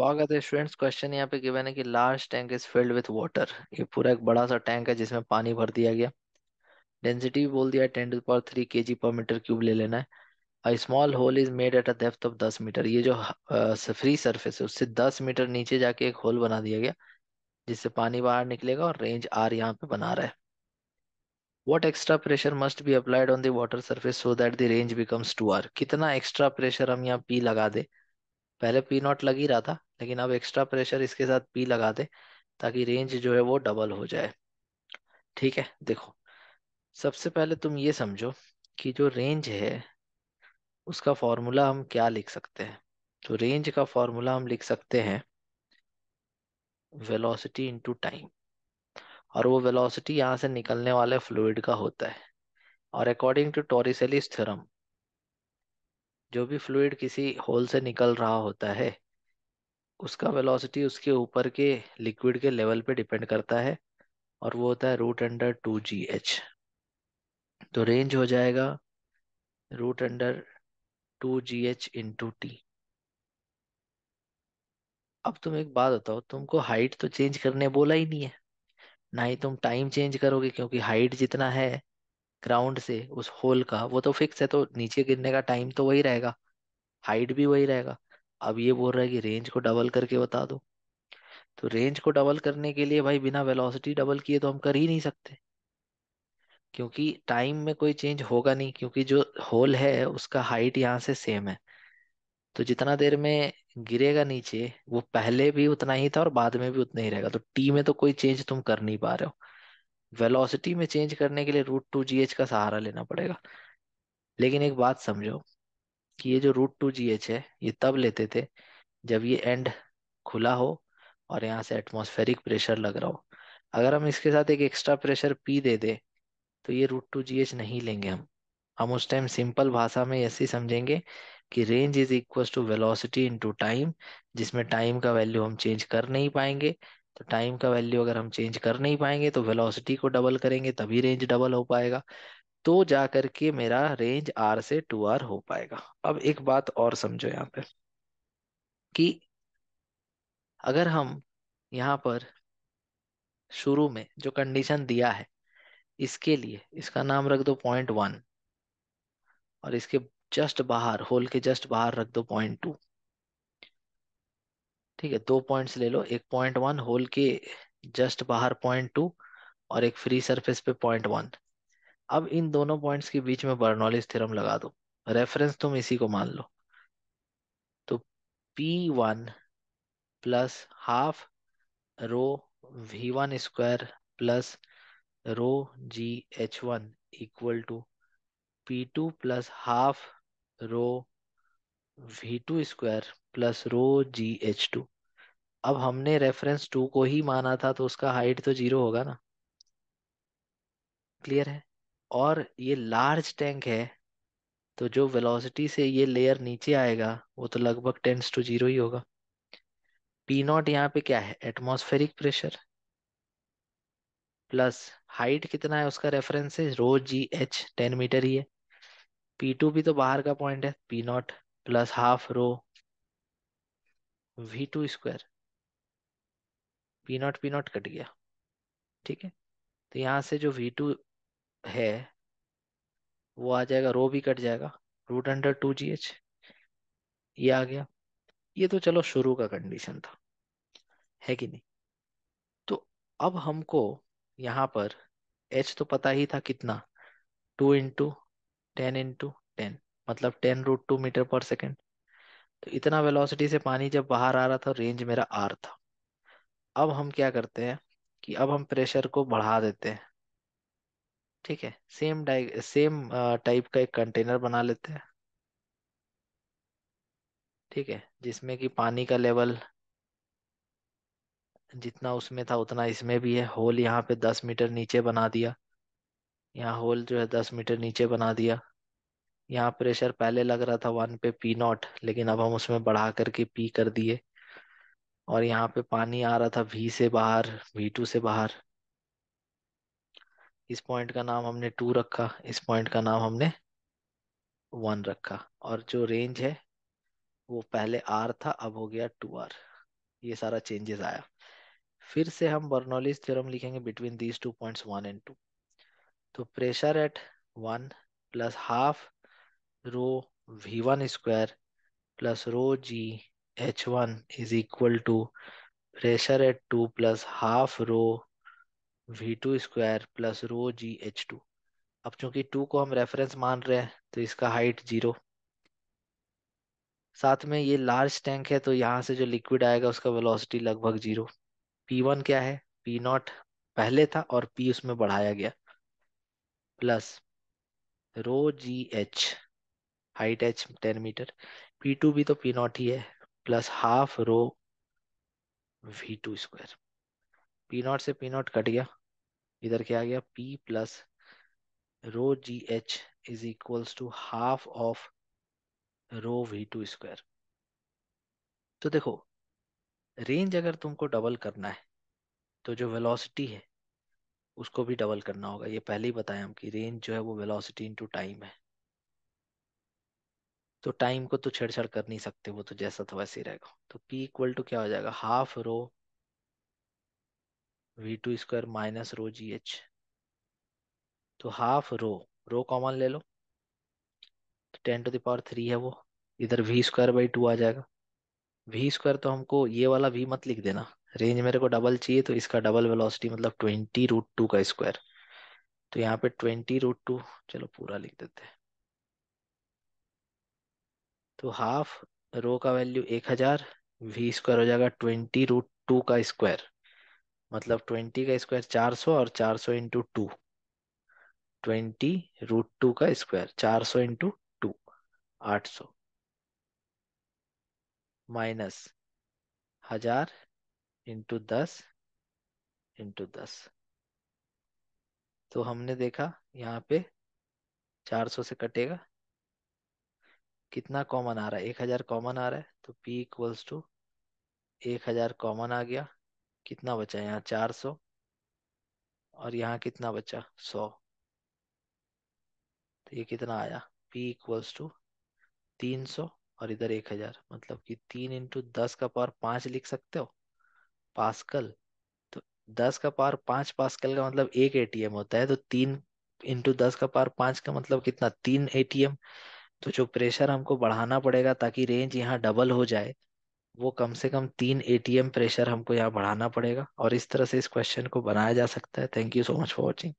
स्वागत है students. Question यहाँ पे गिवन है कि large tank is filled with water. ये पूरा एक बड़ा सा टैंक है जिसमें पानी भर दिया गया। डेंसिटी भी बोल दिया है 10 to the power 3 kg पर मीटर क्यूब ले लेना है। A small hole is made at a depth of 10 metre. ये जो फ्री सरफेस है उससे 10 मीटर नीचे जाके एक होल बना दिया गया जिससे पानी बाहर निकलेगा और रेंज आर यहाँ पे बना रहा है। What extra pressure must be applied on the water surface so that the range becomes 2R? कितना एक्स्ट्रा प्रेशर हम यहाँ पी लगा दे। पहले पी नॉट लग ही रहा था लेकिन अब एक्स्ट्रा प्रेशर इसके साथ पी लगा दे ताकि रेंज जो है वो डबल हो जाए। ठीक है, देखो, सबसे पहले तुम ये समझो कि जो रेंज है उसका फॉर्मूला हम क्या लिख सकते हैं। तो रेंज का फॉर्मूला हम लिख सकते हैं वेलोसिटी इंटू टाइम। और वो वेलोसिटी यहाँ से निकलने वाले फ्लूइड का होता है। और अकॉर्डिंग टू टोरिसेलिस थ्योरम जो भी फ्लूइड किसी होल से निकल रहा होता है उसका वेलोसिटी उसके ऊपर के लिक्विड के लेवल पे डिपेंड करता है। और वो होता है √2GH। तो रेंज हो जाएगा √2GH × T। अब तुम एक बात बताओ, तुमको हाइट तो चेंज करने बोला ही नहीं है, ना ही तुम टाइम चेंज करोगे, क्योंकि हाइट जितना है ग्राउंड से उस होल का वो तो फिक्स है, तो नीचे गिरने का टाइम तो वही रहेगा, हाइट भी वही रहेगा। अब ये बोल रहा है कि रेंज को डबल करके बता दो। तो रेंज को डबल करने के लिए भाई बिना वेलोसिटी डबल किए तो हम कर ही नहीं सकते, क्योंकि टाइम में कोई चेंज होगा नहीं, क्योंकि जो होल है उसका हाइट यहाँ से सेम है। तो जितना देर में गिरेगा नीचे वो पहले भी उतना ही था और बाद में भी उतना ही रहेगा, तो टी में तो कोई चेंज तुम कर नहीं पा रहे हो। वेलोसिटी में चेंज करने के लिए √2GH का सहारा लेना पड़ेगा। लेकिन एक बात समझो कि ये जो √2GH है ये तब लेते थे जब ये एंड खुला हो और यहाँ से एटमॉस्फेरिक प्रेशर लग रहा हो। अगर हम इसके साथ एक एक्स्ट्रा प्रेशर पी दे दे तो ये √2GH नहीं लेंगे हम उस टाइम सिंपल भाषा में ऐसे ही समझेंगे कि range is equal to velocity into time, जिसमें टाइम का वैल्यू हम चेंज कर नहीं पाएंगे। तो टाइम का वैल्यू अगर हम चेंज कर नहीं पाएंगे तो वेलोसिटी को डबल करेंगे तभी रेंज डबल हो पाएगा। तो जा करके मेरा रेंज आर से 2R हो पाएगा। अब एक बात और समझो यहाँ पे कि अगर हम यहाँ पर शुरू में जो कंडीशन दिया है इसके लिए इसका नाम रख दो .1, और इसके जस्ट बाहर होल के जस्ट बाहर रख दो .2। ठीक है, दो पॉइंट्स ले लो, एक .1 होल के जस्ट बाहर .2 और एक फ्री सरफेस पे .1। अब इन दोनों पॉइंट्स के बीच में बर्नौलीज थ्योरम लगा दो। रेफरेंस तुम इसी को मान लो। तो P1 plus half rho V1 square plus rho GH1 equal to P2 plus half rho V2 square plus rho GH2। अब हमने रेफरेंस 2 को ही माना था तो उसका हाइट तो 0 होगा ना। क्लियर है। और ये लार्ज टैंक है तो जो वेलोसिटी से ये लेयर नीचे आएगा वो तो लगभग टेंस टू 0 ही होगा। P0 यहाँ पे क्या है, एटमॉस्फेरिक प्रेशर, प्लस हाइट कितना है उसका रेफरेंस है रो GH 10 मीटर ही है। P2 भी तो बाहर का पॉइंट है, P0 plus half rho V2 square. P0 cut गया। ठीक है, तो यहाँ से जो V2 है वो आ जाएगा, रो भी कट जाएगा, √2GH ये आ गया। ये तो चलो शुरू का कंडीशन था, है कि नहीं। तो अब हमको यहाँ पर H तो पता ही था कितना, 2 × 10 × 10, मतलब 10√2 मीटर पर सेकेंड। तो इतना वेलोसिटी से पानी जब बाहर आ रहा था रेंज मेरा R था। अब हम क्या करते हैं कि अब हम प्रेशर को बढ़ा देते हैं। ठीक है, सेम टाइप का एक कंटेनर बना लेते हैं। ठीक है, जिसमें कि पानी का लेवल जितना उसमें था उतना इसमें भी है। होल यहाँ पे 10 मीटर नीचे बना दिया, यहाँ होल जो है 10 मीटर नीचे बना दिया। यहाँ प्रेशर पहले लग रहा था 1 पे P0, लेकिन अब हम उसमें बढ़ा करके P कर दिए। और यहाँ पे पानी आ रहा था V से बाहर, V2 से बाहर। इस पॉइंट का नाम हमने 2 रखा, इस पॉइंट का नाम हमने 1 रखा। और जो रेंज है वो पहले R था अब हो गया 2R। ये सारा चेंजेस आया। फिर से हम बर्नौलीज थ्योरम लिखेंगे बिटवीन दीज 2 पॉइंट्स 1 and 2। तो pressure at 1 plus half rho V1 square plus rho GH1 is equal to pressure at 2 plus half rho V2 square plus rho GH2। अब चूंकि 2 को हम रेफरेंस मान रहे हैं तो इसका हाइट 0। साथ में ये लार्ज टैंक है तो यहाँ से जो लिक्विड आएगा उसका वेलोसिटी लगभग 0। P1 क्या है, P0 पहले था और P उसमें बढ़ाया गया, plus rho GH, height H 10 metre, P2 भी तो P0 ही है, plus half rho V2 square. P0 से P0 कट गया, इधर क्या आ गया, P plus rho GH is equals to half of rho V2 square. तो देखो, रेंज अगर तुमको डबल करना है तो जो वेलोसिटी है उसको भी डबल करना होगा। ये पहले ही बताया हम कि रेंज जो है वो वेलोसिटी इनटू टाइम है। तो टाइम को तो छेड़छाड़ कर नहीं सकते, वो तो जैसा था वैसे ही रहेगा। तो P इक्वल टू क्या हो जाएगा, half rho V2 square minus rho GH। तो हाफ रो कॉमन ले लो, तो 10⁻³ है वो, इधर V² बाई 2 आ जाएगा। V² तो हमको ये वाला V मत लिख देना, रेंज मेरे को डबल चाहिए तो इसका डबल वेलोसिटी मतलब 20√2 का स्क्वायर। तो यहाँ पे 20√2, चलो पूरा लिख देते हैं। तो हाफ रो का वैल्यू 1000, V² हो जाएगा 20√2 का स्क्वायर, मतलब 20 का स्क्वायर 400 और 400 इंटू 2, 20√2 का square 400 into 2, 800 minus 1000 into 10 into 10। तो हमने देखा यहाँ पे 400 से कटेगा, कितना कॉमन आ रहा है, 1000 कॉमन आ रहा है, तो P इक्वल्स टू 1000 कॉमन आ गया, कितना बचा यहाँ 400 और यहाँ कितना बचा 100। तो ये कितना आया, P इक्वल्स टू 300 और इधर 1000, मतलब कि 3 इंटू 10 का पावर 5 लिख सकते हो पास्कल। तो 10 का पावर 5 पास्कल का मतलब 1 ATM होता है, तो 3 इंटू 10 का पावर 5 का मतलब कितना, 3 ATM। तो जो प्रेशर हमको बढ़ाना पड़ेगा ताकि रेंज यहाँ डबल हो जाए, वो कम से कम 3 ATM प्रेशर हमको यहाँ बढ़ाना पड़ेगा। और इस तरह से इस क्वेश्चन को बनाया जा सकता है। Thank you so much for watching.